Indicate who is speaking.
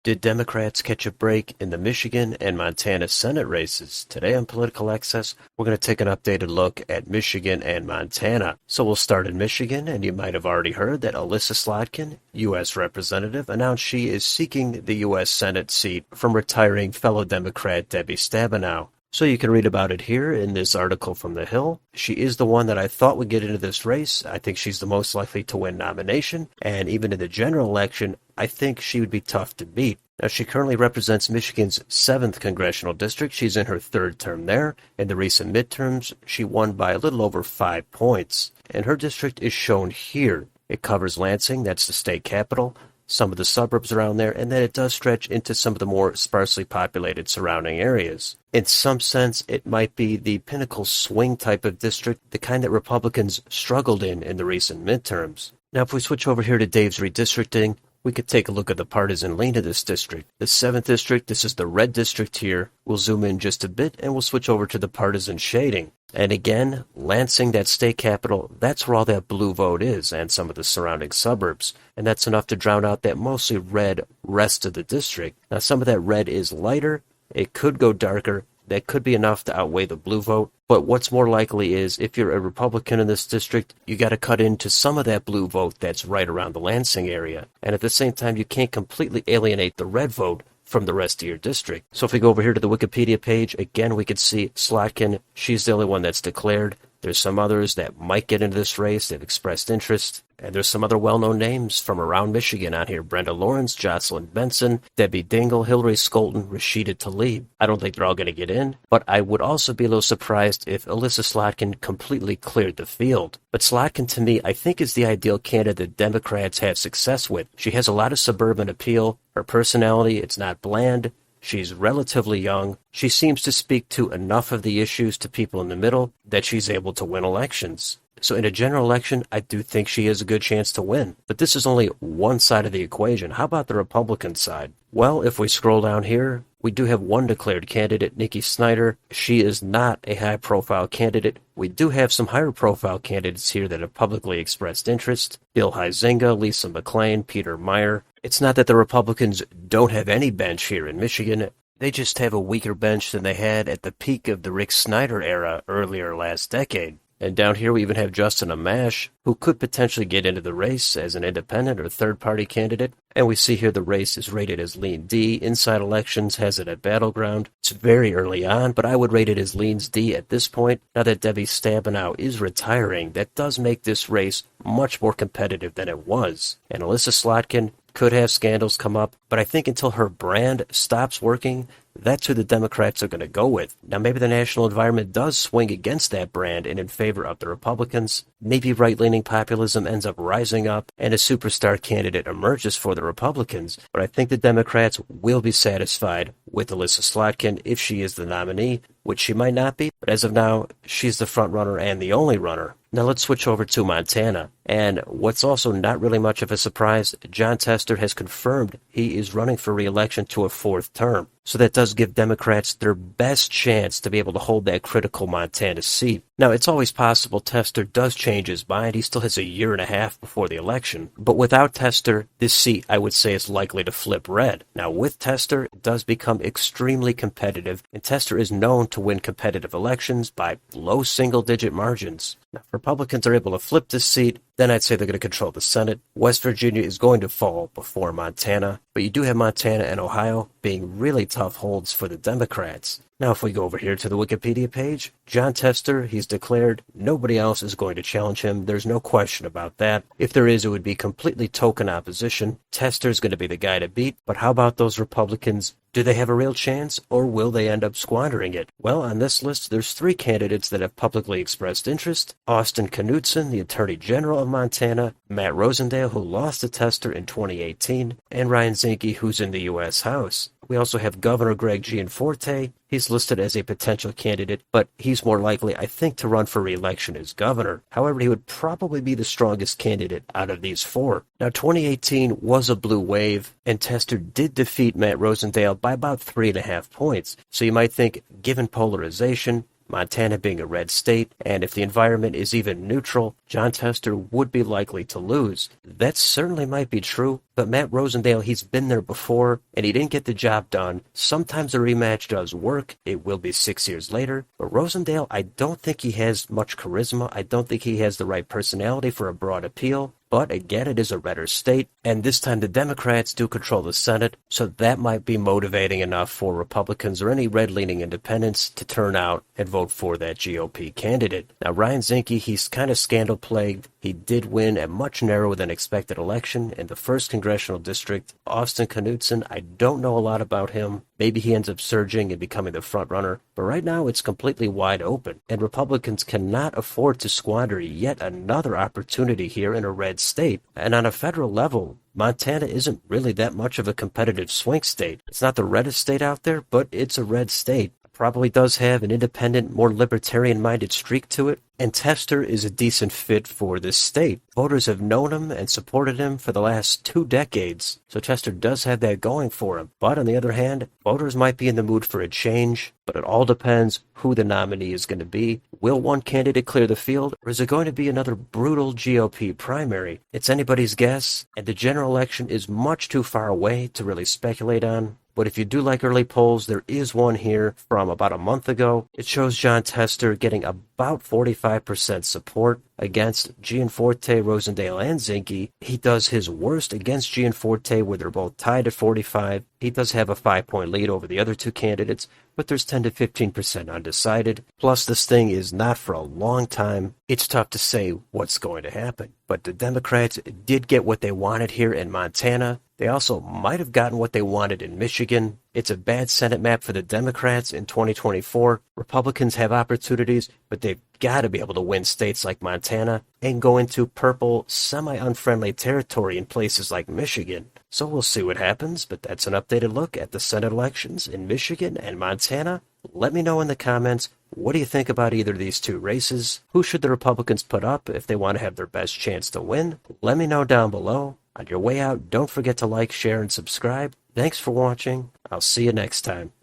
Speaker 1: Did Democrats catch a break in the Michigan and Montana Senate races? Today on Political Access, we're going to take an updated look at Michigan and Montana. So we'll start in Michigan, and you might have already heard that Elissa Slotkin, U.S. Representative, announced she is seeking the U.S. Senate seat from retiring fellow Democrat Debbie Stabenow. So you can read about it here in this article from The Hill. She is the one that I thought would get into this race. I think she's the most likely to win nomination, and even in the general election, I think she would be tough to beat. Now, she currently represents Michigan's 7th congressional district. She's in her 3rd term there. In the recent midterms, she won by a little over 5 points, and her district is shown here. It covers Lansing, that's the state capital, some of the suburbs around there, and then it does stretch into some of the more sparsely populated surrounding areas. In some sense, it might be the pinnacle swing type of district, the kind that Republicans struggled in the recent midterms. Now, if we switch over here to Dave's redistricting, we could take a look at the partisan lean of this district. The 7th district, this is the red district here. We'll zoom in just a bit, and we'll switch over to the partisan shading. And again, Lansing, that state capital, that's where all that blue vote is, and some of the surrounding suburbs. And that's enough to drown out that mostly red rest of the district. Now, some of that red is lighter. It could go darker. That could be enough to outweigh the blue vote. But what's more likely is, if you're a Republican in this district, you got to cut into some of that blue vote that's right around the Lansing area. And at the same time, you can't completely alienate the red vote from the rest of your district. So if we go over here to the Wikipedia page, again, we could see Slotkin. She's the only one that's declared. There's some others that might get into this race. They've expressed interest. And there's some other well-known names from around Michigan on here. Brenda Lawrence, Jocelyn Benson, Debbie Dingell, Hillary Skolton, Rashida Tlaib. I don't think they're all going to get in, but I would also be a little surprised if Elissa Slotkin completely cleared the field. But Slotkin, to me, I think is the ideal candidate that Democrats have success with. She has a lot of suburban appeal. Her personality, it's not bland. She's relatively young. She seems to speak to enough of the issues to people in the middle that she's able to win elections. So in a general election, I do think she has a good chance to win. But this is only one side of the equation. How about the Republican side? Well, if we scroll down here, we do have one declared candidate, Nikki Snyder. She is not a high-profile candidate. We do have some higher-profile candidates here that have publicly expressed interest. Bill Huizenga, Lisa McClain, Peter Meyer. It's not that the Republicans don't have any bench here in Michigan. They just have a weaker bench than they had at the peak of the Rick Snyder era earlier last decade. And down here we even have Justin Amash, who could potentially get into the race as an independent or third-party candidate. And we see here the race is rated as Lean D. Inside Elections has it at Battleground. It's very early on, but I would rate it as Leans D at this point. Now that Debbie Stabenow is retiring, that does make this race much more competitive than it was. And Elissa Slotkin could have scandals come up, but I think until her brand stops working, that's who the Democrats are going to go with. Now, maybe the national environment does swing against that brand and in favor of the Republicans. Maybe right-leaning populism ends up rising up and a superstar candidate emerges for the Republicans. But I think the Democrats will be satisfied with Elissa Slotkin if she is the nominee, which she might not be. But as of now, she's the front runner and the only runner. Now let's switch over to Montana. And what's also not really much of a surprise, Jon Tester has confirmed he is running for re-election to a 4th term. So that does give Democrats their best chance to be able to hold that critical Montana seat. Now, it's always possible Tester does change his mind. He still has a year and a half before the election. But without Tester, this seat, I would say, is likely to flip red. Now, with Tester, it does become extremely competitive, and Tester is known to win competitive elections by low single-digit margins. Now, if Republicans are able to flip this seat, then I'd say they're going to control the Senate. West Virginia is going to fall before Montana, but you do have Montana and Ohio being really tough holds for the Democrats. Now, if we go over here to the Wikipedia page, Jon Tester, he's declared. Nobody else is going to challenge him. There's no question about that. If there is, it would be completely token opposition. Tester's going to be the guy to beat. But how about those Republicans? Do they have a real chance, or will they end up squandering it? Well, on this list, there's 3 candidates that have publicly expressed interest. Austin Knudsen, the Attorney General of Montana, Matt Rosendale, who lost to Tester in 2018, and Ryan Zinke, who's in the U.S. House. We also have Governor Greg Gianforte. He's listed as a potential candidate, but he's more likely, I think, to run for re-election as governor. However, he would probably be the strongest candidate out of these 4. Now, 2018 was a blue wave, and Tester did defeat Matt Rosendale by about 3.5 points. So you might think, given polarization, Montana being a red state, and if the environment is even neutral, Jon Tester would be likely to lose. That certainly might be true, but Matt Rosendale, he's been there before, and he didn't get the job done. Sometimes a rematch does work. It will be 6 years later. But Rosendale, I don't think he has much charisma. I don't think he has the right personality for a broad appeal. But again, it is a redder state, and this time the Democrats do control the Senate, so that might be motivating enough for Republicans or any red-leaning independents to turn out and vote for that GOP candidate. Now, Ryan Zinke, he's kind of scandal-plagued. He did win a much narrower than expected election in the 1st Congressional District. Austin Knudsen, I don't know a lot about him. Maybe he ends up surging and becoming the front runner, but right now it's completely wide open, and Republicans cannot afford to squander yet another opportunity here in a red state. And on a federal level, Montana isn't really that much of a competitive swing state. It's not the reddest state out there, but it's a red state. Probably does have an independent, more libertarian-minded streak to it, and Tester is a decent fit for this state. Voters have known him and supported him for the last 2 decades, so Tester does have that going for him. But on the other hand, voters might be in the mood for a change, but it all depends who the nominee is going to be. Will one candidate clear the field, or is it going to be another brutal GOP primary? It's anybody's guess, and the general election is much too far away to really speculate on. But if you do like early polls, there is one here from about a month ago. It shows Jon Tester getting about 45% support against Gianforte, Rosendale, and Zinke. He does his worst against Gianforte, where they're both tied at 45. He does have a 5-point lead over the other 2 candidates, but there's 10 to 15% undecided. Plus, this thing is not for a long time. It's tough to say what's going to happen. But the Democrats did get what they wanted here in Montana. They also might have gotten what they wanted in Michigan. It's a bad Senate map for the Democrats in 2024. Republicans have opportunities, but they've got to be able to win states like Montana and go into purple, semi-unfriendly territory in places like Michigan. So we'll see what happens, but that's an updated look at the Senate elections in Michigan and Montana. Let me know in the comments, what do you think about either of these 2 races? Who should the Republicans put up if they want to have their best chance to win? Let me know down below. On your way out, don't forget to like, share, and subscribe. Thanks for watching. I'll see you next time.